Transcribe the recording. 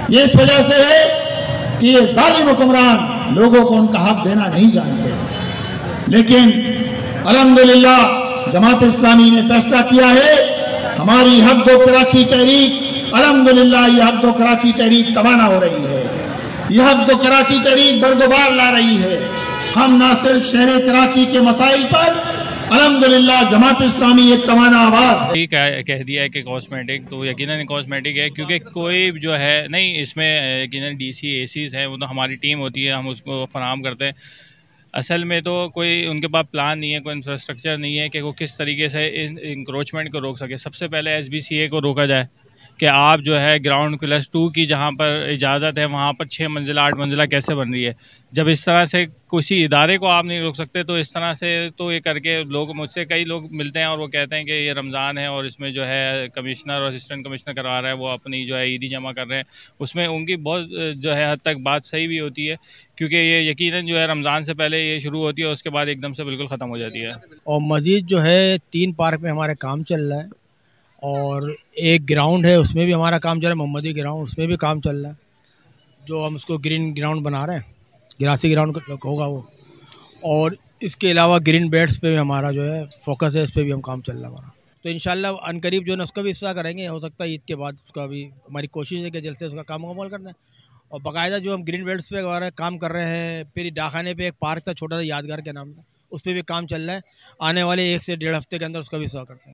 ये इस वजह से है कि ये जालिम हुक्मरान लोगों को उनका हक देना नहीं जानते। लेकिन अल्हम्दुलिल्लाह जमात इस्लामी ने फैसला किया है, हमारी हक दो कराची तहरीक, अल्हम्दुलिल्लाह ये हक दो कराची तहरीक तवाना हो रही है, यह हक दो कराची तहरीक बरगुबार ला रही है। हम ना सिर्फ शहर कराची के मसाइल पर अल्हम्दुलिल्लाह जमात इस्लामी एक तवाना आवाज ठीक है, कह दिया है कि कॉस्मेटिक तो यकीनन कॉस्मेटिक है, क्योंकि कोई जो है नहीं इसमें यकीनन डीसी एसीज हैं, वो तो हमारी टीम होती है, हम उसको फराहम करते हैं। असल में तो कोई उनके पास प्लान नहीं है, कोई इंफ्रास्ट्रक्चर नहीं है कि वो किस तरीके से इंक्रोचमेंट को रोक सके। सबसे पहले SBCA को रोका जाए कि आप जो है ग्राउंड +2 की जहाँ पर इजाज़त है वहाँ पर 6 मंजिला 8 मंजिला कैसे बन रही है। जब इस तरह से किसी इदारे को आप नहीं रोक सकते तो इस तरह से तो ये करके लोग, मुझसे कई लोग मिलते हैं और वो कहते हैं कि ये रमज़ान है और इसमें जो है कमिश्नर और असिस्टेंट कमिश्नर करवा रहा है, वो अपनी जो है ईदी जमा कर रहे हैं। उसमें उनकी बहुत जो है हद तक बात सही भी होती है, क्योंकि ये यकीनन जो है रमज़ान से पहले ये शुरू होती है और उसके बाद एकदम से बिल्कुल ख़त्म हो जाती है। और मज़ीद जो है 3 पार्क में हमारे काम चल रहा है और एक ग्राउंड है उसमें भी हमारा काम चल रहा है, मोहम्मदी ग्राउंड, उसमें भी काम चल रहा है, जो हम उसको ग्रीन ग्राउंड बना रहे हैं, ग्रासी ग्राउंड होगा वो। और इसके अलावा ग्रीन बेड्स पे भी हमारा जो है फोकस है, इस पर भी हम काम चल रहा है हमारा। तो इंशाल्लाह अनकरीब जो है उसका भी हिस्सा करेंगे, हो सकता है ईद के बाद उसका भी हमारी कोशिश है कि जल्द से उसका काम मुकम्मल करना है। और बाकायदा जो हम ग्रीन बेड्स पे हमारा काम कर रहे हैं, फिर डाखाने पे एक पार्क था छोटा सा यादगार के नाम था, उस पर भी काम चल रहा है। आने वाले 1 से 1.5 हफ्ते के अंदर उसका भी हिस्सा करते हैं।